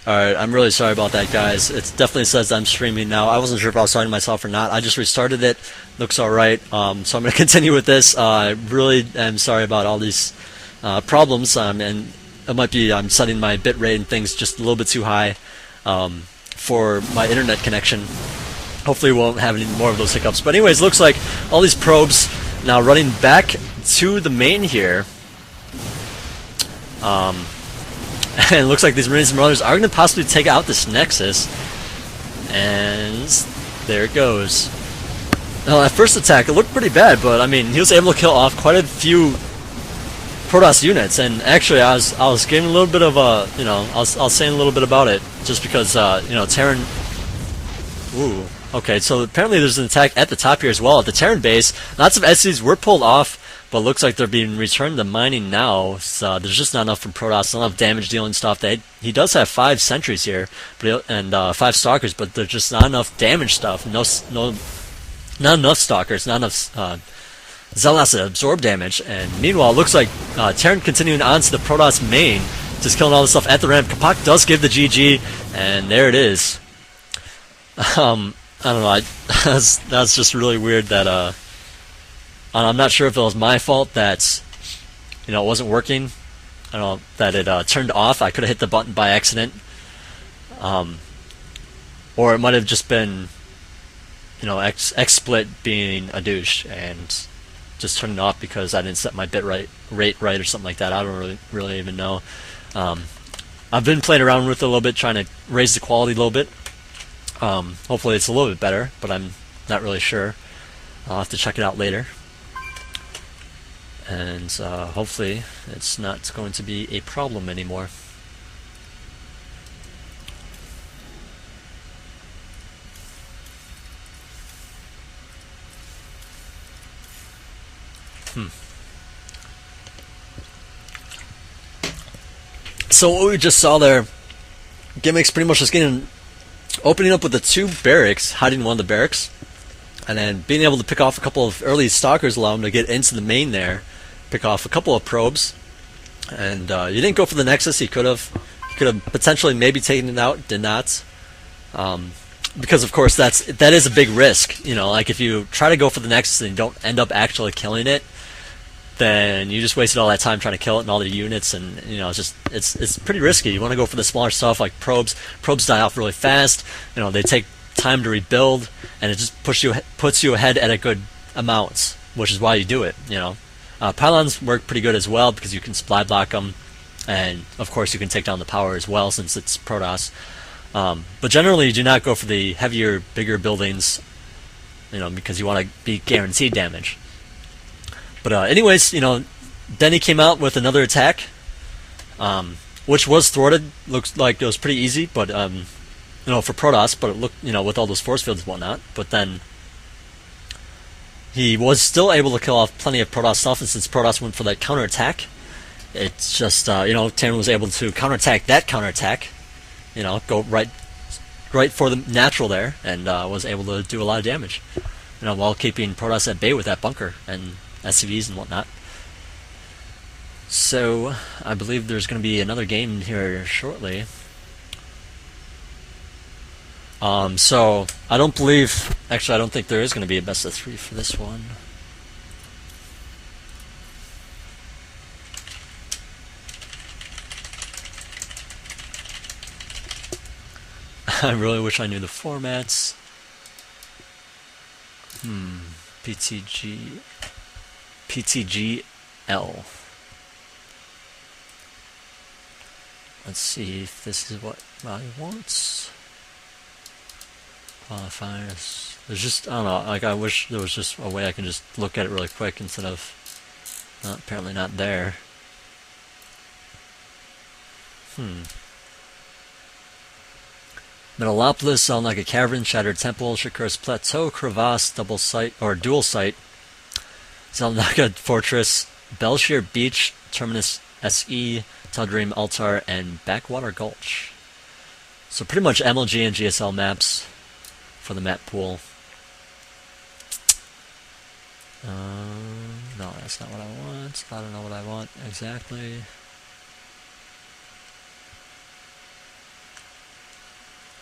Alright, I'm really sorry about that, guys. It definitely says I'm streaming now. I wasn't sure if I was talking to myself or not. I just restarted it. Looks alright. So I'm going to continue with this. I really am sorry about all these problems. And it might be I'm setting my bit rate and things just a little bit too high for my internet connection. Hopefully we won't have any more of those hiccups. But anyways, looks like all these probes now running back to the main here. And it looks like these Marines and Marauders are going to possibly take out this Nexus. And there it goes. Well, at first attack, it looked pretty bad, but I mean, he was able to kill off quite a few Protoss units. And actually, I was giving a little bit of a, I was saying a little bit about it, just because, Terran. Ooh. Okay, so apparently there's an attack at the top here as well at the Terran base. Lots of SCs were pulled off. But it looks like they're being returned to mining now. So there's just not enough from Protoss, not enough damage dealing stuff. He does have 5 sentries here, and 5 stalkers, but there's just not enough damage stuff. Not enough stalkers, not enough zealots to absorb damage. And meanwhile, it looks like Terran continuing on to the Protoss main, just killing all the stuff at the ramp. Kapak does give the GG, and there it is. I don't know. That's just really weird that. I'm not sure if it was my fault that, it wasn't working. I don't know, that it turned off. I could have hit the button by accident. Or it might have just been, XSplit being a douche and just turning it off because I didn't set my bit rate right or something like that. I don't really even know. I've been playing around with it a little bit, trying to raise the quality a little bit. Hopefully it's a little bit better, but I'm not really sure. I'll have to check it out later. And hopefully it's not going to be a problem anymore. So what we just saw there, Gimmick's pretty much just opening up with the 2 barracks, hiding one of the barracks, and then being able to pick off a couple of early stalkers, allow him to get into the main there, pick off a couple of probes, and you didn't go for the Nexus. He could have potentially maybe taken it out, did not, because of course that is a big risk. Like if you try to go for the Nexus and you don't end up actually killing it, then you just wasted all that time trying to kill it and all the units, and it's pretty risky. You want to go for the smaller stuff like probes. Probes die off really fast. They take time to rebuild, and it just puts you ahead at a good amount, which is why you do it. Pylons work pretty good as well because you can supply block them, and of course you can take down the power as well since it's Protoss. But generally you do not go for the heavier, bigger buildings, because you want to be guaranteed damage. But anyways, then he came out with another attack, which was thwarted. Looks like it was pretty easy, but for Protoss, but it looked, with all those force fields and whatnot. But then he was still able to kill off plenty of Protoss stuff, and since Protoss went for that counterattack, it's just, Terran was able to counterattack that counterattack, go right for the natural there, and was able to do a lot of damage, while keeping Protoss at bay with that bunker and SCVs and whatnot. So, I believe there's going to be another game here shortly. So I don't think there is going to be a best of 3 for this one. I really wish I knew the formats. PTGL. Let's see if this is what I want. Qualifiers. There's just, I don't know, like I wish there was just a way I can just look at it really quick instead of, apparently not there. Metalopolis, sound like a cavern, shattered temple, Shakur's plateau, crevasse, double site, or dual site, Zelnaga fortress, Belshir beach, terminus SE, Taldream altar, and backwater gulch. So pretty much MLG and GSL maps for the map pool. No, that's not what I want. I don't know what I want exactly.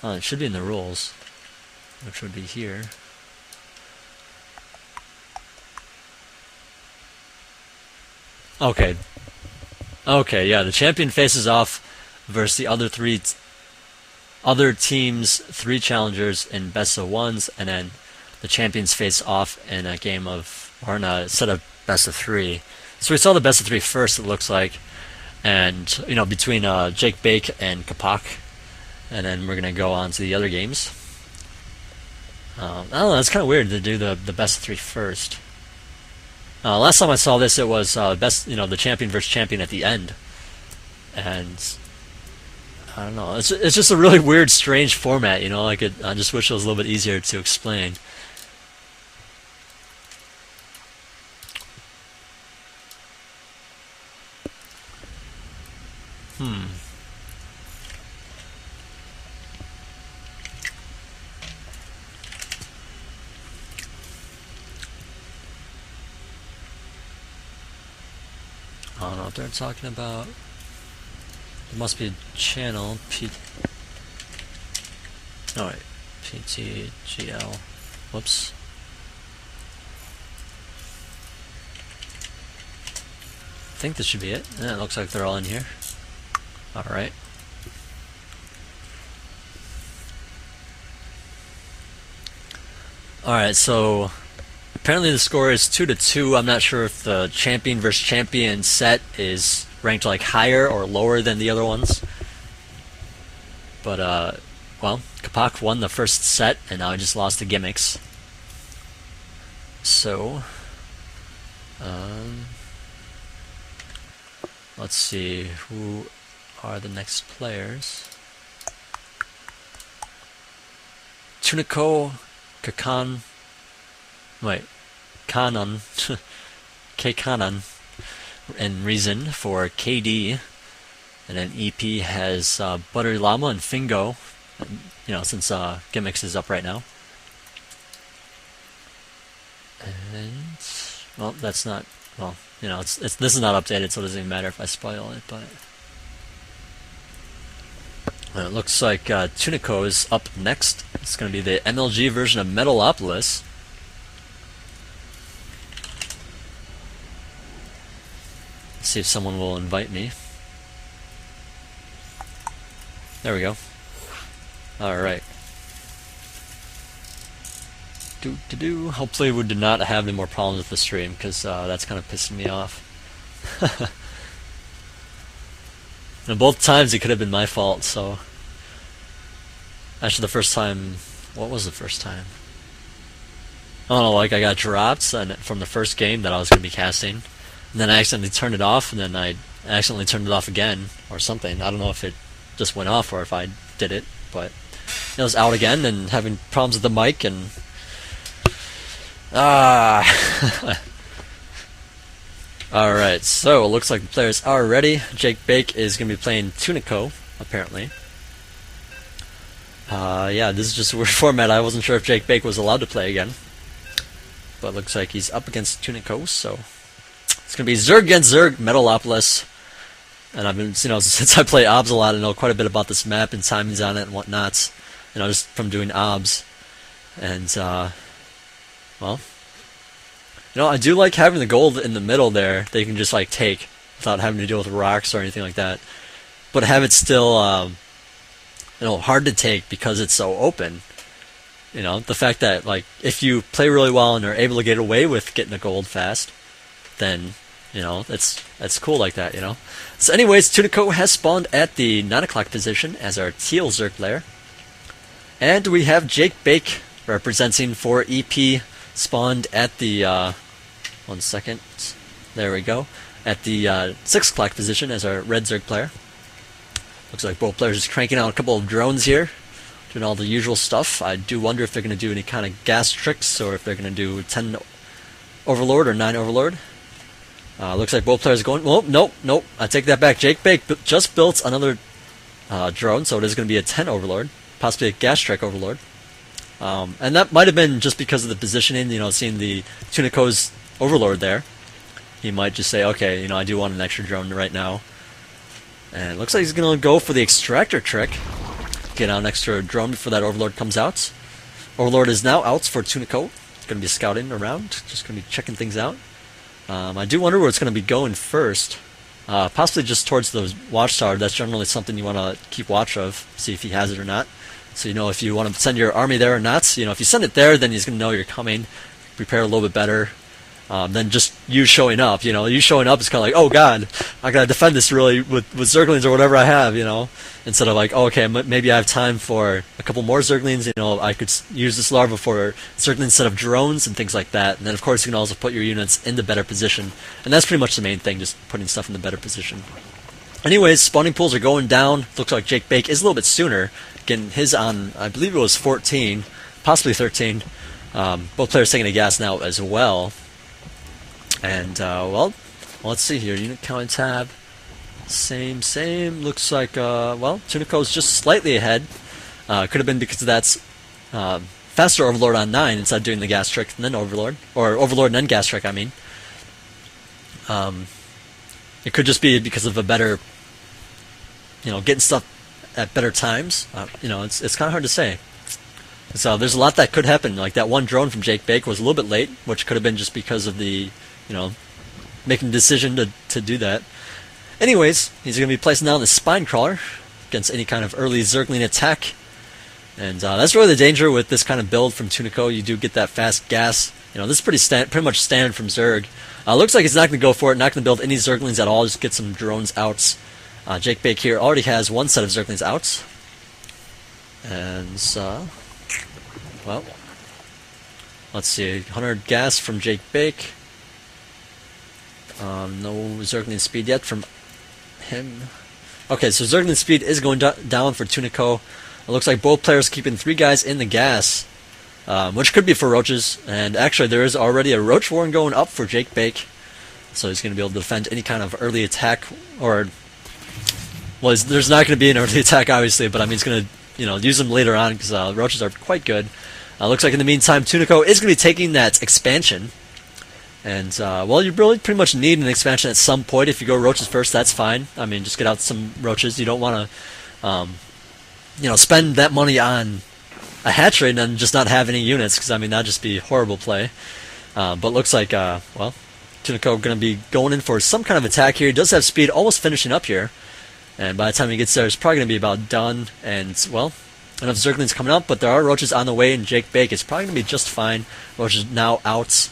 Oh, it should be in the rules, which would be here. Okay. Okay, yeah, the champion faces off versus the other teams' 3 challengers in best of ones, and then the champions face off in a game of, or in a set of best of 3. So we saw the best of 3 first, it looks like, and you know, between Jake Bake and Kapak, and then we're gonna go on to the other games. I don't know, it's kind of weird to do the best of 3 first. Last time I saw this, it was the champion versus champion at the end, and I don't know. It's just a really weird, strange format, you know. I just wish it was a little bit easier to explain. I don't know what they're talking about. There must be a channel. Oh wait, PTGL. Whoops. I think this should be it. Yeah, it looks like they're all in here. Alright. Alright, so apparently the score is 2-2. I'm not sure if the champion versus champion set is ranked like higher or lower than the other ones. But well, Kapak won the first set and now he just lost to Gimmicks. So let's see, who are the next players? Tunico, Kakan, wait, Kanan, K-Kanan, and Reason for KD, and then EP has Buttery Llama and Fingo, you know, since Gimmicks is up right now. And well, that's not, well, you know, this is not updated, so it doesn't even matter if I spoil it, but it looks like Tunico is up next. It's going to be the MLG version of Metalopolis. Let's see if someone will invite me. There we go. Alright. Hopefully we do not have any more problems with the stream, because that's kind of pissing me off. And both times it could have been my fault, so... Actually, the first time... What was the first time? I don't know, like I got dropped from the first game that I was going to be casting. And then I accidentally turned it off, and then I accidentally turned it off again, or something. I don't know if it just went off or if I did it, but... It was out again, and having problems with the mic, and... Alright, so it looks like the players are ready. Jake Bake is going to be playing Tunico, apparently. Yeah, this is just a weird format. I wasn't sure if Jake Bake was allowed to play again. But it looks like he's up against Tunico, so... It's going to be Zerg against Zerg, Metalopolis. And I've been, you know, since I play OBS a lot, I know quite a bit about this map and timings on it and whatnot. You know, just from doing OBS. And, well... You know, I do like having the gold in the middle there that you can just, like, take without having to deal with rocks or anything like that. But have it still, you know, hard to take because it's so open. You know, the fact that, like, if you play really well and are able to get away with getting the gold fast, then, you know, that's cool like that, you know. So anyways, Tunico has spawned at the 9 o'clock position as our teal Zerg player. And we have Jake Bake representing for EP, spawned at the, 1 second, there we go, at the 6 o'clock position as our red Zerg player. Looks like both players just cranking out a couple of drones here, doing all the usual stuff. I do wonder if they're going to do any kind of gas tricks, or if they're going to do 10 Overlord or 9 Overlord. Looks like both players are going, oh, nope, I take that back. Jake Bake just built another drone, so it is going to be a 10 Overlord, possibly a gas trick Overlord. And that might have been just because of the positioning, you know, seeing the Tunico's Overlord there. he might just say, okay, I do want an extra drone right now. And it looks like he's going to go for the extractor trick. Get out an extra drone before that Overlord comes out. Overlord is now out for Tunico. Going to be scouting around, just going to be checking things out. I do wonder where it's going to be going first. Possibly just towards the watchtower. That's generally something you want to keep watch of, see if he has it or not. So if you want to send your army there or not. If you send it there, then he's going to know you're coming. Prepare a little bit better than just you showing up. You showing up is kind of like, oh god, I got to defend this really with Zerglings or whatever I have. Instead of like, oh, okay, maybe I have time for a couple more Zerglings. I could use this larva for Zerglings instead of drones and things like that. And then of course you can also put your units in the better position. And that's pretty much the main thing, just putting stuff in the better position. Anyways, spawning pools are going down. Looks like Jake Bake is a little bit sooner, getting his on, I believe it was 14, possibly 13. Both players taking a gas now as well. And, well, let's see here. Unit count tab. Same. Looks like, well, Tunico's just slightly ahead. Could have been because that's faster Overlord on 9 instead of doing the gas trick and then Overlord. Or Overlord and then gas trick, I mean. It could just be because of a better, getting stuff at better times. It's kind of hard to say. So there's a lot that could happen. Like that one drone from Jake Bake was a little bit late, which could have been just because of the, making the decision to do that. Anyways, he's going to be placing down the Spine Crawler against any kind of early Zergling attack. And that's really the danger with this kind of build from Tunico. You do get that fast gas. This is pretty much standard from Zerg. Looks like he's not going to go for it, not going to build any Zerglings at all, just get some drones out. Jake Bake here already has one set of Zerglings out. And, well, let's see, 100 gas from Jake Bake. No Zergling speed yet from him. Okay, so Zergling speed is going down for Tunico. It looks like both players keeping 3 guys in the gas, which could be for roaches. And actually, there is already a roach warren going up for Jake Bake, so he's going to be able to defend any kind of early attack. Or, well, there's not going to be an early attack, obviously, but I mean, he's going to use them later on because roaches are quite good. Looks like in the meantime, Tunico is going to be taking that expansion. And, well, you really pretty much need an expansion at some point. If you go roaches first, that's fine. I mean, just get out some roaches. You don't want to, spend that money on a hatchery and then just not have any units, because, I mean, that'd just be horrible play. But looks like, well, Tunico going to be going in for some kind of attack here. He does have speed, almost finishing up here. And by the time he gets there, it's probably going to be about done. And, well, enough Zerglings coming up, but there are roaches on the way, and Jake Bake is probably going to be just fine. Roaches now out.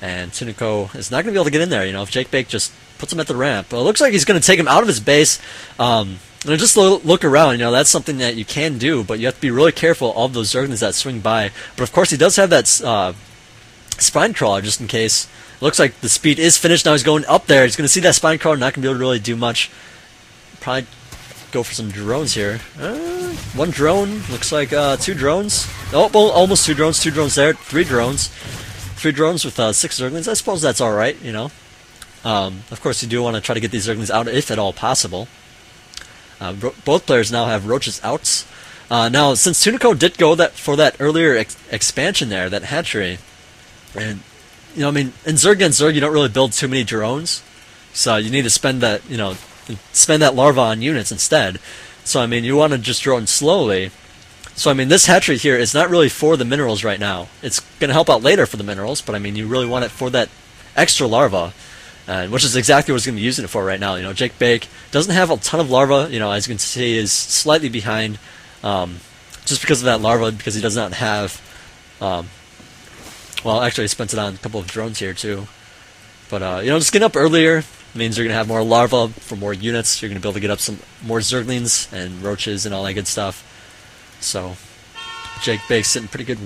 And Tunico is not going to be able to get in there, if Jake Bake just puts him at the ramp. But it looks like he's going to take him out of his base. And just look around, that's something that you can do, but you have to be really careful of those Zerglings that swing by. But of course, he does have that Spine Crawler just in case. It looks like the speed is finished. Now he's going up there. He's going to see that Spine Crawler, not going to be able to really do much. Probably go for some drones here. One drone, looks like 2 drones. Oh, well, almost 2 drones. 2 drones there, 3 drones. 3 drones with 6 Zerglings. I suppose that's alright, Of course, you do want to try to get these Zerglings out if at all possible. Both players now have roaches out. Now, since Tunico did go for that earlier expansion there, that hatchery, and, I mean, in Zerg against Zerg, you don't really build too many drones. So you need to spend that, spend that larva on units instead. So, I mean, you want to just drone slowly. So, I mean, this hatchery here is not really for the minerals right now. It's going to help out later for the minerals, but, I mean, you really want it for that extra larva, which is exactly what he's going to be using it for right now. Jake Bake doesn't have a ton of larva, as you can see, is slightly behind just because of that larva, because he does not have, well, actually, he spent it on a couple of drones here, too. But, just getting up earlier means you're going to have more larva for more units. You're going to be able to get up some more Zerglings and roaches and all that good stuff. So, Jake Bake's sitting pretty good.